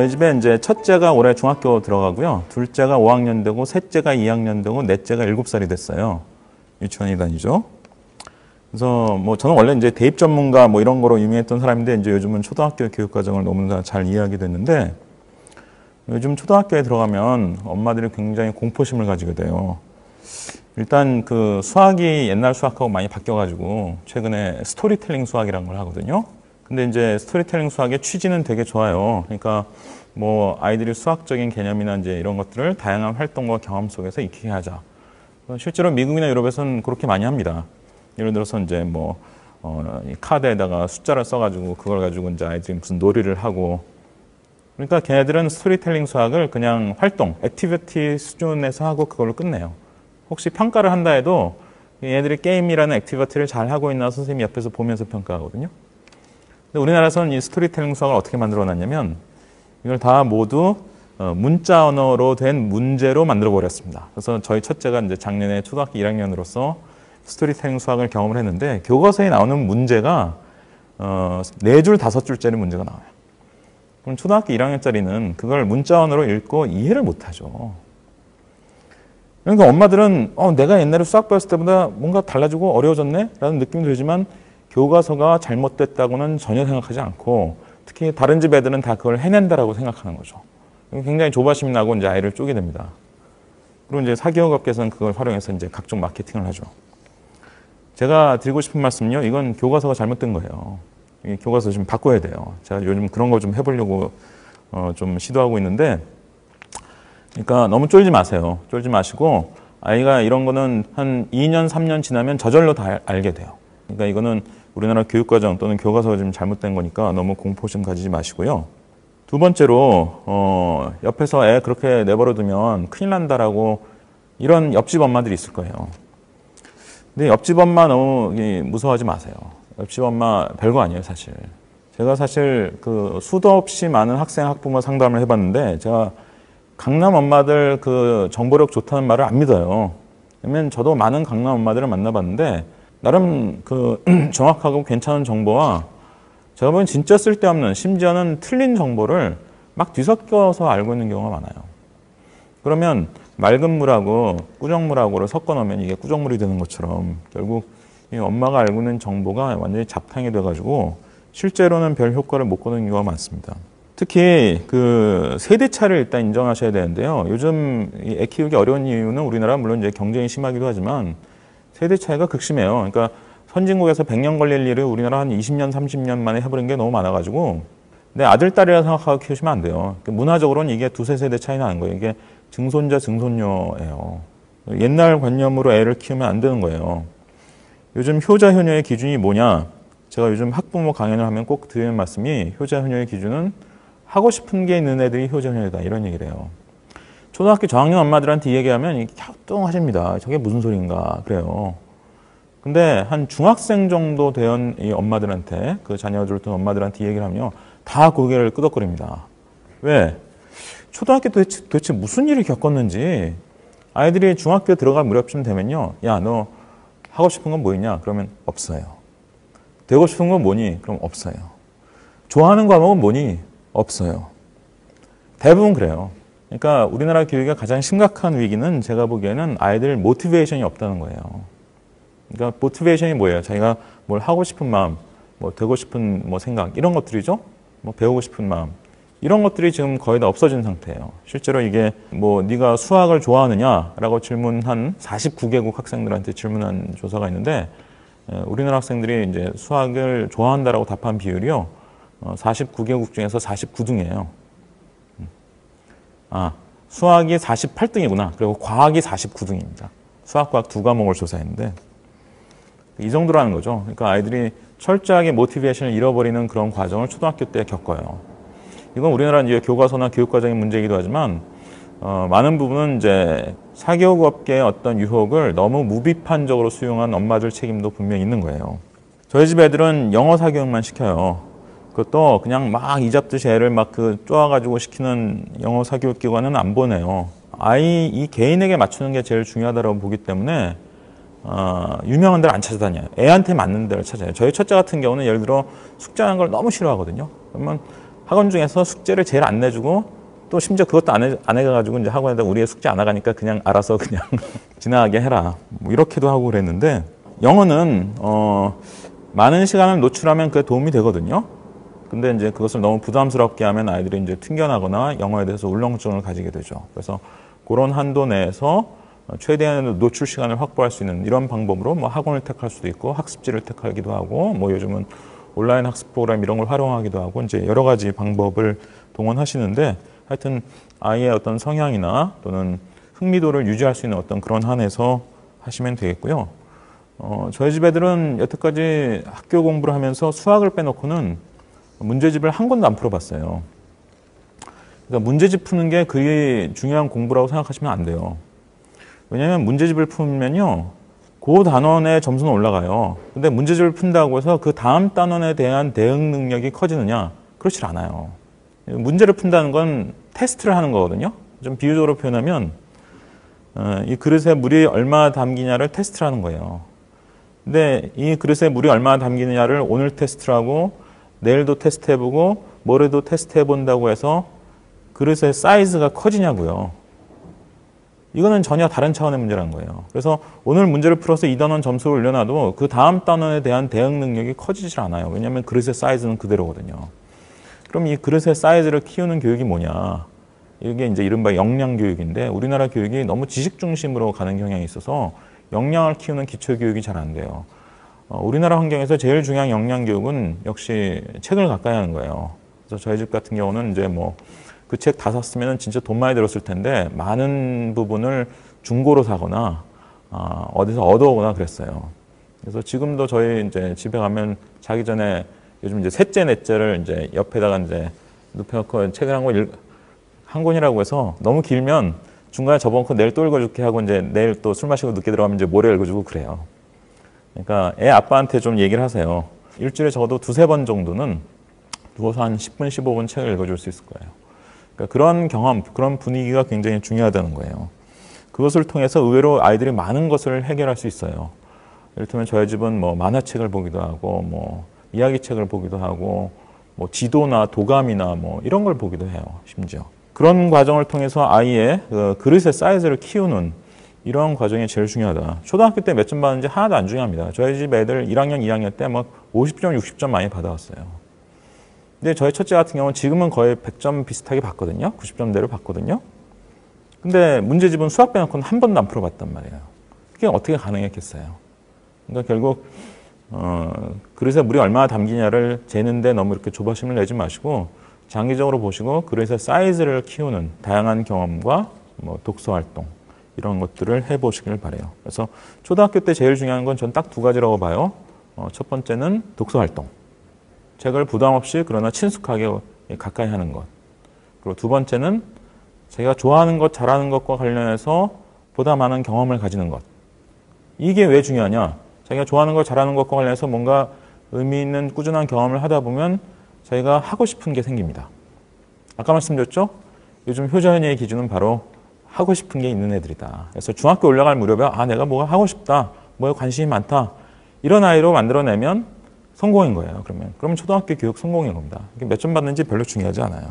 저희 집에 이제 첫째가 올해 중학교 들어가고요. 둘째가 5학년 되고, 셋째가 2학년 되고, 넷째가 7살이 됐어요. 유치원에 다니죠. 그래서 뭐 저는 원래 이제 대입 전문가 뭐 이런 거로 유명했던 사람인데, 이제 요즘은 초등학교 교육 과정을 너무나 잘 이해하게 됐는데, 요즘 초등학교에 들어가면 엄마들이 굉장히 공포심을 가지게 돼요. 일단 그 수학이 옛날 수학하고 많이 바뀌어가지고 최근에 스토리텔링 수학이라는 걸 하거든요. 근데 이제 스토리텔링 수학의 취지는 되게 좋아요. 그러니까 뭐 아이들이 수학적인 개념이나 이제 이런 것들을 다양한 활동과 경험 속에서 익히게 하자. 실제로 미국이나 유럽에서는 그렇게 많이 합니다. 예를 들어서 이제 뭐 카드에다가 숫자를 써가지고 그걸 가지고 이제 아이들이 무슨 놀이를 하고. 그러니까 걔네들은 스토리텔링 수학을 그냥 활동, 액티비티 수준에서 하고 그걸로 끝내요. 혹시 평가를 한다 해도 얘네들이 게임이라는 액티비티를 잘 하고 있나 선생님이 옆에서 보면서 평가하거든요. 근데 우리나라에서는 이 스토리텔링 수학을 어떻게 만들어 놨냐면 이걸 다 모두 문자 언어로 된 문제로 만들어 버렸습니다. 그래서 저희 첫째가 이제 작년에 초등학교 1학년으로서 스토리텔링 수학을 경험을 했는데 교과서에 나오는 문제가 4줄, 5줄짜리 문제가 나와요. 그럼 초등학교 1학년짜리는 그걸 문자 언어로 읽고 이해를 못 하죠. 그러니까 엄마들은 내가 옛날에 수학 배웠을 때보다 뭔가 달라지고 어려워졌네? 라는 느낌이 들지만 교과서가 잘못됐다고는 전혀 생각하지 않고 특히 다른 집 애들은 다 그걸 해낸다라고 생각하는 거죠. 굉장히 조바심이 나고 이제 아이를 쪼게 됩니다. 그리고 이제 사교육업계에서는 그걸 활용해서 이제 각종 마케팅을 하죠. 제가 드리고 싶은 말씀은요, 이건 교과서가 잘못된 거예요. 이 교과서 좀 바꿔야 돼요. 제가 요즘 그런 거 좀 해보려고 좀 시도하고 있는데, 그러니까 너무 쫄지 마세요. 쫄지 마시고 아이가 이런 거는 한 2년, 3년 지나면 저절로 다 알게 돼요. 그러니까 이거는 우리나라 교육과정 또는 교과서가 좀 잘못된 거니까 너무 공포심 가지지 마시고요. 두 번째로 옆에서 애 그렇게 내버려 두면 큰일 난다라고 이런 옆집 엄마들이 있을 거예요. 근데 옆집 엄마 너무 무서워하지 마세요. 옆집 엄마 별거 아니에요, 사실. 제가 사실 그 수도 없이 많은 학생, 학부모 상담을 해봤는데 제가 강남 엄마들 그 정보력 좋다는 말을 안 믿어요. 왜냐면 저도 많은 강남 엄마들을 만나봤는데 나름 그 정확하고 괜찮은 정보와 제가 보기엔 진짜 쓸데없는 심지어는 틀린 정보를 막 뒤섞여서 알고 있는 경우가 많아요. 그러면 맑은 물하고 꾸정물하고를 섞어 놓으면 이게 꾸정물이 되는 것처럼 결국 이 엄마가 알고 있는 정보가 완전히 잡탕이 돼가지고 실제로는 별 효과를 못 거두는 경우가 많습니다. 특히 그 세대 차를 일단 인정하셔야 되는데요. 요즘 애 키우기 어려운 이유는 우리나라 물론 이제 경쟁이 심하기도 하지만 세대 차이가 극심해요. 그러니까 선진국에서 100년 걸릴 일을 우리나라 한 20년, 30년 만에 해버린 게 너무 많아가지고 내 아들, 딸이라 생각하고 키우시면 안 돼요. 문화적으로는 이게 두세 세대 차이 나는 거예요. 이게 증손자, 증손녀예요. 옛날 관념으로 애를 키우면 안 되는 거예요. 요즘 효자, 효녀의 기준이 뭐냐? 제가 요즘 학부모 강연을 하면 꼭 드리는 말씀이 효자, 효녀의 기준은 하고 싶은 게 있는 애들이 효자, 효녀다 이런 얘기를 해요. 초등학교 저학년 엄마들한테 얘기하면 갸우뚱하십니다. 저게 무슨 소린가 그래요. 근데 한 중학생 정도 된 이 엄마들한테 그 자녀들을 둔 엄마들한테 얘기를 하면요. 다 고개를 끄덕거립니다. 왜? 초등학교 도대체 무슨 일을 겪었는지 아이들이 중학교 들어갈 무렵쯤 되면요. 야, 너 하고 싶은 건 뭐 있냐? 그러면 없어요. 되고 싶은 건 뭐니? 그럼 없어요. 좋아하는 과목은 뭐니? 없어요. 대부분 그래요. 그러니까 우리나라 교육의 가장 심각한 위기는 제가 보기에는 아이들 모티베이션이 없다는 거예요. 그러니까 모티베이션이 뭐예요? 자기가 뭘 하고 싶은 마음, 뭐 되고 싶은 뭐 생각 이런 것들이죠. 뭐 배우고 싶은 마음 이런 것들이 지금 거의 다 없어진 상태예요. 실제로 이게 뭐 네가 수학을 좋아하느냐라고 질문한 49개국 학생들한테 질문한 조사가 있는데 우리나라 학생들이 이제 수학을 좋아한다라고 답한 비율이요. 49개국 중에서 49등이에요. 수학이 48등이구나. 그리고 과학이 49등입니다. 수학, 과학 두 과목을 조사했는데 이 정도라는 거죠. 그러니까 아이들이 철저하게 모티베이션을 잃어버리는 그런 과정을 초등학교 때 겪어요. 이건 우리나라 이제 교과서나 교육과정의 문제이기도 하지만 많은 부분은 이제 사교육업계의 어떤 유혹을 너무 무비판적으로 수용한 엄마들 책임도 분명히 있는 거예요. 저희 집 애들은 영어 사교육만 시켜요. 그것도 그냥 막 이잡듯이 애를 막 쪼아가지고 시키는 영어 사교육 기관은 안 보내요. 아이 이 개인에게 맞추는 게 제일 중요하다고 보기 때문에 유명한 데를 안 찾아다녀요. 애한테 맞는 데를 찾아요. 저희 첫째 같은 경우는 예를 들어 숙제하는 걸 너무 싫어하거든요. 그러면 학원 중에서 숙제를 제일 안 내주고 또 심지어 그것도 안 해가지고 이제 학원에다 우리 애 숙제 안 나가니까 그냥 알아서 그냥 지나가게 해라. 뭐 이렇게도 하고 그랬는데 영어는 많은 시간을 노출하면 그게 도움이 되거든요. 근데 이제 그것을 너무 부담스럽게 하면 아이들이 이제 튕겨나거나 영어에 대해서 울렁증을 가지게 되죠. 그래서 그런 한도 내에서 최대한 노출 시간을 확보할 수 있는 이런 방법으로 뭐 학원을 택할 수도 있고 학습지를 택하기도 하고 뭐 요즘은 온라인 학습 프로그램 이런 걸 활용하기도 하고 이제 여러 가지 방법을 동원하시는데 하여튼 아이의 어떤 성향이나 또는 흥미도를 유지할 수 있는 어떤 그런 한에서 하시면 되겠고요. 저희 집 애들은 여태까지 학교 공부를 하면서 수학을 빼놓고는 문제집을 한 권도 안 풀어봤어요. 그러니까 문제집 푸는 게 그게 중요한 공부라고 생각하시면 안 돼요. 왜냐하면 문제집을 풀면요, 그 단원의 점수는 올라가요. 근데 문제집을 푼다고 해서 그 다음 단원에 대한 대응 능력이 커지느냐? 그렇지 않아요. 문제를 푼다는 건 테스트를 하는 거거든요. 좀 비유적으로 표현하면 이 그릇에 물이 얼마나 담기냐를 테스트를 하는 거예요. 근데 이 그릇에 물이 얼마나 담기느냐를 오늘 테스트를 하고 내일도 테스트해보고 모레도 테스트해본다고 해서 그릇의 사이즈가 커지냐고요. 이거는 전혀 다른 차원의 문제라는 거예요. 그래서 오늘 문제를 풀어서 2단원 점수를 올려놔도 그 다음 단원에 대한 대응 능력이 커지질 않아요. 왜냐하면 그릇의 사이즈는 그대로거든요. 그럼 이 그릇의 사이즈를 키우는 교육이 뭐냐? 이게 이제 이른바 역량 교육인데 우리나라 교육이 너무 지식 중심으로 가는 경향이 있어서 역량을 키우는 기초 교육이 잘 안 돼요. 우리나라 환경에서 제일 중요한 역량 교육은 역시 책을 가까이 하는 거예요. 그래서 저희 집 같은 경우는 이제 뭐 그 책 다 샀으면 진짜 돈 많이 들었을 텐데 많은 부분을 중고로 사거나 어디서 얻어오거나 그랬어요. 그래서 지금도 저희 이제 집에 가면 자기 전에 요즘 이제 셋째, 넷째를 이제 옆에다가 이제 눕혀놓고 책을 한 권이라고 해서 너무 길면 중간에 접어놓고 내일 또 읽어줄게 하고 이제 내일 또 술 마시고 늦게 들어가면 이제 모레 읽어주고 그래요. 그러니까 애 아빠한테 좀 얘기를 하세요. 일주일에 적어도 2-3번 정도는 누워서 한 10분, 15분 책을 읽어줄 수 있을 거예요. 그러니까 그런 경험, 그런 분위기가 굉장히 중요하다는 거예요. 그것을 통해서 의외로 아이들이 많은 것을 해결할 수 있어요. 이를테면 저희 집은 뭐 만화책을 보기도 하고 뭐 이야기책을 보기도 하고 뭐 지도나 도감이나 뭐 이런 걸 보기도 해요. 심지어. 그런 과정을 통해서 아이의 그 그릇의 사이즈를 키우는 이런 과정이 제일 중요하다. 초등학교 때 몇 점 받는지 하나도 안 중요합니다. 저희 집 애들 1학년, 2학년 때 막 50점, 60점 많이 받아왔어요. 근데 저희 첫째 같은 경우는 지금은 거의 100점 비슷하게 받거든요. 90점대로 받거든요. 근데 문제집은 수학 빼놓고는 한 번도 안 풀어봤단 말이에요. 그게 어떻게 가능했겠어요? 그러니까 결국 그릇에 물이 얼마나 담기냐를 재는데 너무 이렇게 조바심을 내지 마시고 장기적으로 보시고 그릇의 사이즈를 키우는 다양한 경험과 뭐 독서 활동 이런 것들을 해보시길 바래요. 그래서 초등학교 때 제일 중요한 건 전 딱 2가지라고 봐요. 첫 번째는 독서 활동. 책을 부담 없이 그러나 친숙하게 가까이 하는 것. 그리고 두 번째는 자기가 좋아하는 것, 잘하는 것과 관련해서 보다 많은 경험을 가지는 것. 이게 왜 중요하냐? 자기가 좋아하는 것, 잘하는 것과 관련해서 뭔가 의미 있는 꾸준한 경험을 하다 보면 자기가 하고 싶은 게 생깁니다. 아까 말씀드렸죠? 요즘 효자연의 기준은 바로 하고 싶은 게 있는 애들이다. 그래서 중학교 올라갈 무렵에 내가 뭐가 하고 싶다, 뭐에 관심이 많다 이런 아이로 만들어내면 성공인 거예요. 그러면 초등학교 교육 성공인 겁니다. 몇 점 받는지 별로 중요하지 않아요.